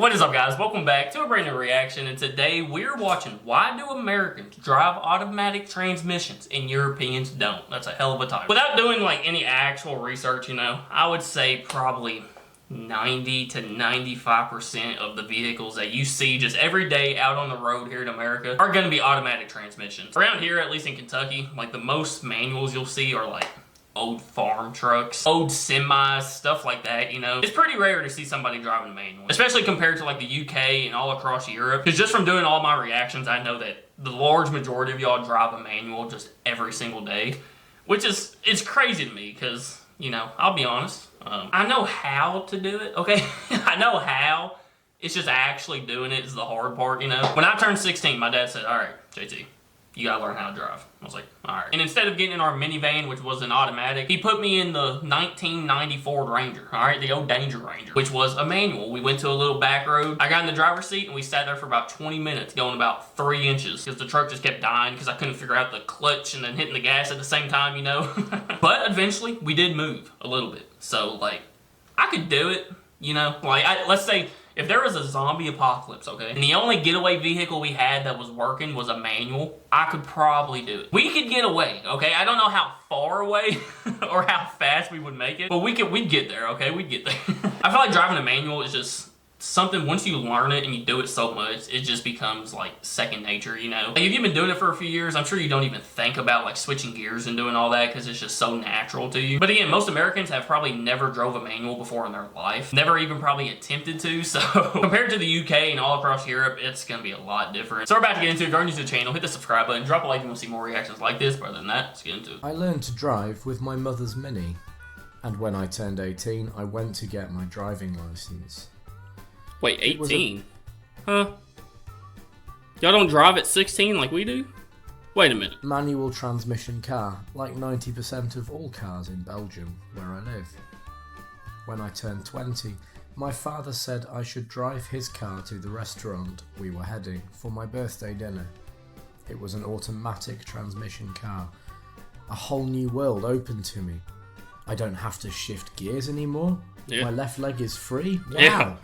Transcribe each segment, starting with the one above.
What is up, guys? Welcome back to a brand new reaction, and today we're watching why do Americans drive automatic transmissions and Europeans don't. That's a hell of a title. Without doing like any actual research, I would say probably 90 to 95% of the vehicles that you see just every day out on the road here in America are going to be automatic transmissions. Around here, at least in Kentucky, like the most manuals you'll see are like old farm trucks, old semis, stuff like that, It's pretty rare to see somebody driving a manual, especially compared to like the UK and all across Europe. Because just from doing all my reactions, I know that the large majority of y'all drive a manual just every single day, which is, it's crazy to me because, I'll be honest, I know how to do it, okay? I know how. It's just actually doing it is the hard part, When I turned 16, my dad said, all right, JT, you gotta learn how to drive. I was like, all right. And instead of getting in our minivan, which was an automatic, he put me in the 1990 Ford Ranger, all right? The old Danger Ranger, which was a manual. We went to a little back road. I got in the driver's seat and we sat there for about 20 minutes going about 3 inches because the truck just kept dying because I couldn't figure out the clutch and then hitting the gas at the same time, But eventually, we did move a little bit. So, like, I could do it, let's say, if there was a zombie apocalypse, okay, and the only getaway vehicle we had that was working was a manual, I could probably do it. We could get away, okay? I don't know how far away or how fast we would make it, but we'd get there, okay? We'd get there. I feel like driving a manual is just something, once you learn it and you do it so much, it just becomes like second nature, Like if you've been doing it for a few years, I'm sure you don't even think about like switching gears and doing all that because it's just so natural to you. But again, most Americans have probably never drove a manual before in their life. Never even probably attempted to, so compared to the UK and all across Europe, it's gonna be a lot different. So we're about to get into it. If you're new to the channel, hit the subscribe button, drop a like if you want to see more reactions like this. But other than that, let's get into it. I learned to drive with my mother's Mini, and when I turned 18, I went to get my driving license. Wait, 18? Huh? Y'all don't drive at 16 like we do? Wait a minute. Manual transmission car, like 90% of all cars in Belgium, where I live. When I turned 20, my father said I should drive his car to the restaurant we were heading for my birthday dinner. It was an automatic transmission car. A whole new world opened to me. I don't have to shift gears anymore. Yeah. My left leg is free. Wow. Yeah.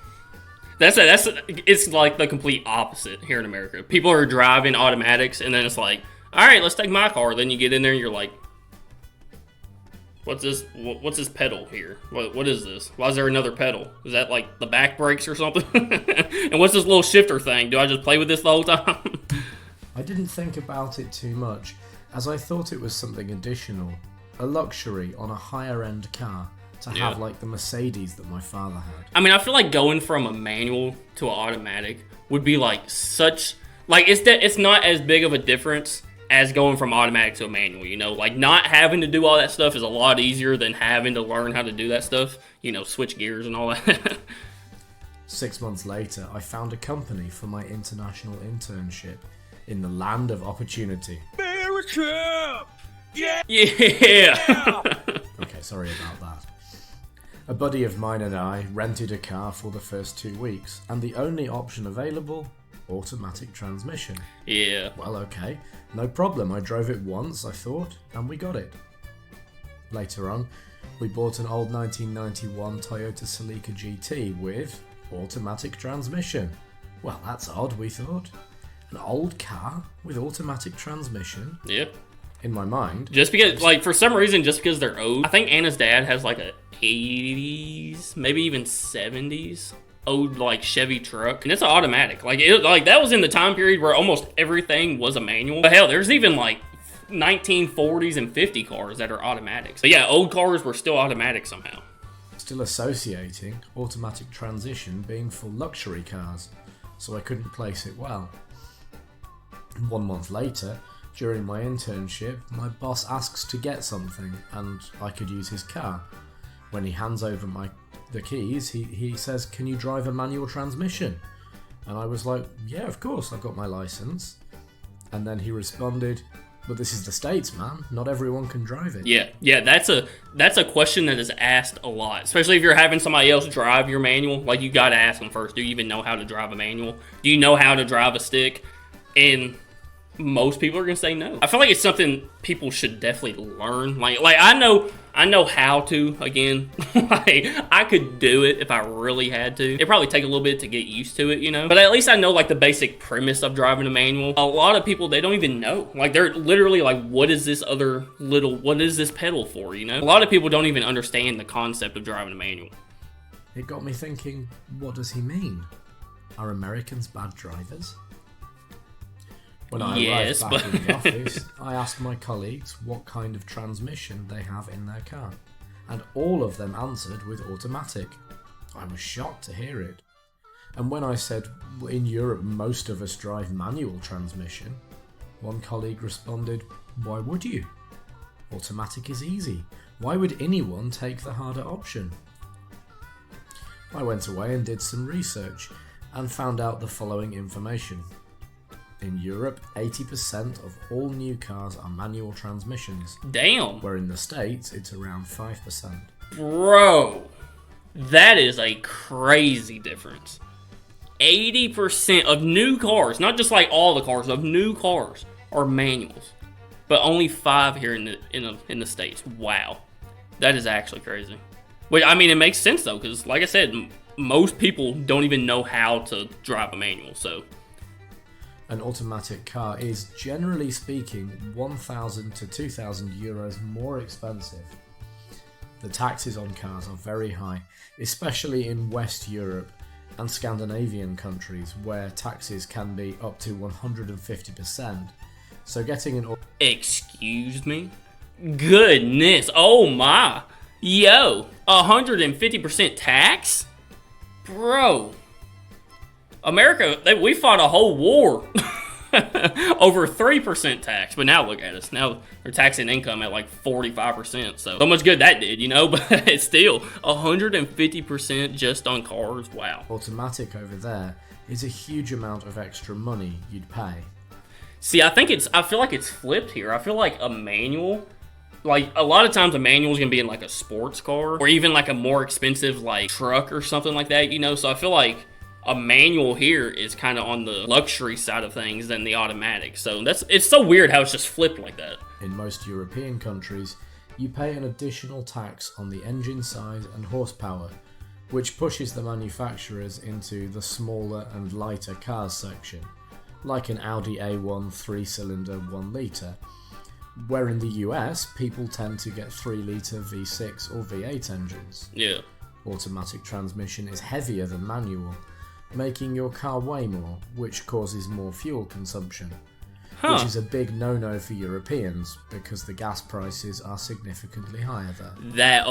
It's like the complete opposite here in America. People are driving automatics, and then it's like, all right, let's take my car. Then you get in there, and you're like, what's this? What's this pedal here? What is this? Why is there another pedal? Is that like the back brakes or something? And what's this little shifter thing? Do I just play with this the whole time? I didn't think about it too much, as I thought it was something additional, a luxury on a higher end car. To have like the Mercedes that my father had. I mean, I feel like going from a manual to an automatic would be like such, like it's not as big of a difference as going from automatic to a manual, Like not having to do all that stuff is a lot easier than having to learn how to do that stuff, switch gears and all that. 6 months later, I found a company for my international internship in the land of opportunity. America! Yeah! Yeah! Okay, sorry about that. A buddy of mine and I rented a car for the first 2 weeks, and the only option available, automatic transmission. Yeah. Well, okay, no problem. I drove it once, I thought, and we got it. Later on, we bought an old 1991 Toyota Celica GT with automatic transmission. Well, that's odd, we thought. An old car with automatic transmission? Yeah. In my mind. Just because, like, for some reason, just because they're old. I think Anna's dad has like a 80s, maybe even 70s old like Chevy truck, and it's an automatic. Like that was in the time period where almost everything was a manual. But hell, there's even like 1940s and 50 cars that are automatics. So yeah, old cars were still automatic somehow. Still associating automatic transmission being for luxury cars, so I couldn't place it well. 1 month later, during my internship, my boss asks to get something, and I could use his car. When he hands over the keys, he says, "Can you drive a manual transmission?" And I was like, "Yeah, of course, I've got my license." And then he responded, "But this is the States, man. Not everyone can drive it." Yeah, that's a question that is asked a lot, especially if you're having somebody else drive your manual. Like, you gotta ask them first, do you even know how to drive a manual? Do you know how to drive a stick? And most people are gonna say no. I feel like it's something people should definitely learn. Like I know I know how to, again. Like, I could do it if I really had to. It'd probably take a little bit to get used to it, you know? But at least I know, like, the basic premise of driving a manual. A lot of people, they don't even know. Like, they're literally like, what is this pedal for, you know? A lot of people don't even understand the concept of driving a manual. It got me thinking, what does he mean? Are Americans bad drivers? When I arrived back in the office, I asked my colleagues what kind of transmission they have in their car, and all of them answered with automatic. I was shocked to hear it. And when I said, in Europe most of us drive manual transmission, one colleague responded, why would you? Automatic is easy. Why would anyone take the harder option? I went away and did some research and found out the following information. In Europe, 80% of all new cars are manual transmissions. Damn. Where in the States, it's around 5%. Bro, that is a crazy difference. 80% of new cars, not just like all the cars, of new cars are manuals. But only 5 here in the States. Wow. That is actually crazy. But I mean, it makes sense though, because like I said, most people don't even know how to drive a manual, so... An automatic car is, generally speaking, 1,000 to 2,000 euros more expensive. The taxes on cars are very high, especially in West Europe and Scandinavian countries, where taxes can be up to 150%. So getting an... Excuse me? Goodness, oh my! Yo, 150% tax? Bro. America, we fought a whole war over 3% tax, but now look at us. Now they're taxing income at like 45%, so much good that did, you know, but it's still 150% just on cars, wow. Automatic over there is a huge amount of extra money you'd pay. See, I feel like it's flipped here. I feel like a manual, like a lot of times a manual is going to be in like a sports car or even like a more expensive like truck or something like that, you know, so I feel like a manual here is kind of on the luxury side of things than the automatic. So it's so weird how it's just flipped like that. In most European countries, you pay an additional tax on the engine size and horsepower, which pushes the manufacturers into the smaller and lighter cars section, like an Audi A1 3-cylinder 1 litre, where in the US, people tend to get 3-litre V6 or V8 engines. Yeah. Automatic transmission is heavier than manual, making your car weigh more, which causes more fuel consumption, which is a big no-no for Europeans because the gas prices are significantly higher there.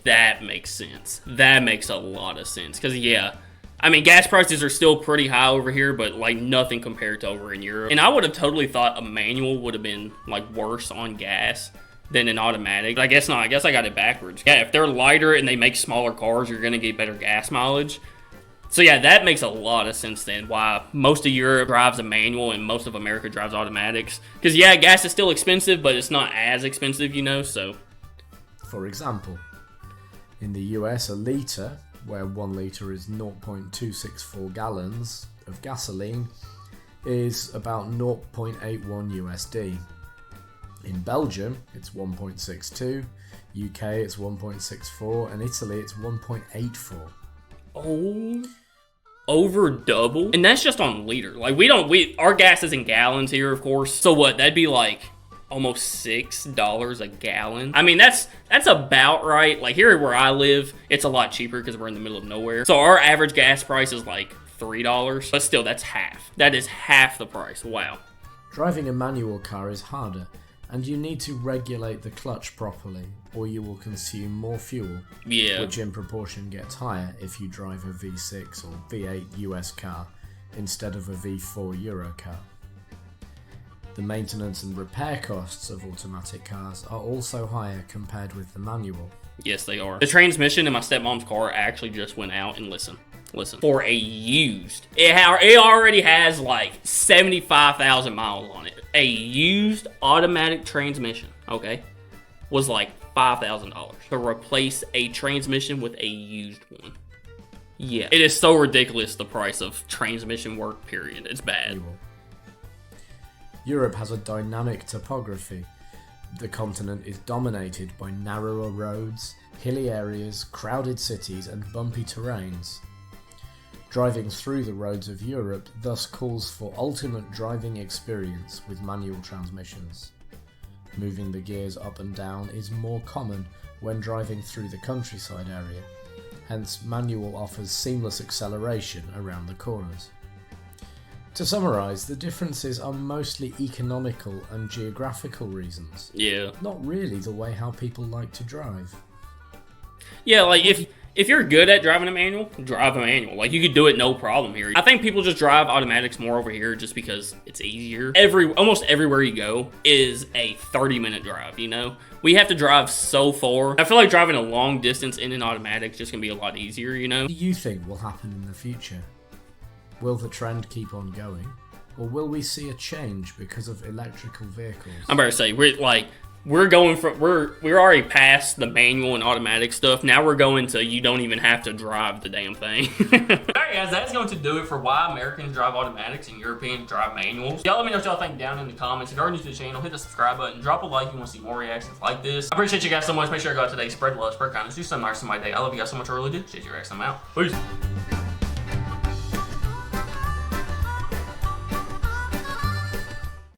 That makes sense. That makes a lot of sense, because yeah, I mean, gas prices are still pretty high over here, but like nothing compared to over in Europe. And I would have totally thought a manual would have been like worse on gas than an automatic. But I guess not. I guess I got it backwards. Yeah, if they're lighter and they make smaller cars, you're gonna get better gas mileage. So yeah, that makes a lot of sense then, why most of Europe drives a manual and most of America drives automatics. Because yeah, gas is still expensive, but it's not as expensive, you know, so. For example, in the US, a litre, where 1 litre is 0.264 gallons of gasoline, is about 0.81 USD. In Belgium, it's 1.62, UK it's 1.64, and Italy it's 1.84. Oh, over double? And that's just on liter. Like, our gas is in gallons here, of course. So what, that'd be like almost $6 a gallon. I mean, that's about right. Like, here where I live, it's a lot cheaper because we're in the middle of nowhere. So our average gas price is like $3, but still, that's half. That is half the price. Wow. Driving a manual car is harder, and you need to regulate the clutch properly, or you will consume more fuel, which in proportion gets higher if you drive a V6 or V8 US car instead of a V4 Euro car. The maintenance and repair costs of automatic cars are also higher compared with the manual. Yes, they are. The transmission in my stepmom's car actually just went out, and listen, for a used, it already has like 75,000 miles on it. A used automatic transmission, okay, was like $5,000 to replace a transmission with a used one. Yeah, it is so ridiculous, the price of transmission work, period. It's bad. Europe has a dynamic topography, The continent is dominated by narrower roads, hilly areas, crowded cities and bumpy terrains. Driving through the roads of Europe thus calls for ultimate driving experience with manual transmissions. Moving the gears up and down is more common when driving through the countryside area, hence manual offers seamless acceleration around the corners. To summarise, the differences are mostly economical and geographical reasons. Yeah. Not really the way how people like to drive. Yeah, like if you're good at driving a manual, drive a manual. Like you could do it no problem here. I think people just drive automatics more over here just because it's easier. Almost everywhere you go is a 30-minute drive, you know? We have to drive so far. I feel like driving a long distance in an automatic is just gonna be a lot easier, you know? What do you think will happen in the future? Will the trend keep on going? Or will we see a change because of electrical vehicles? I'm about to say, we're already past the manual and automatic stuff. Now we're going to you don't even have to drive the damn thing. Alright guys, that's going to do it for why Americans drive automatics and Europeans drive manuals. Y'all let me know what y'all think down in the comments. If you're new to the channel, hit the subscribe button, drop a like if you want to see more reactions like this. I appreciate you guys so much. Make sure you go out today, spread love, spread kindness, do something nice in my day. I love you guys so much, I really do. JTReacts, I'm out. Peace.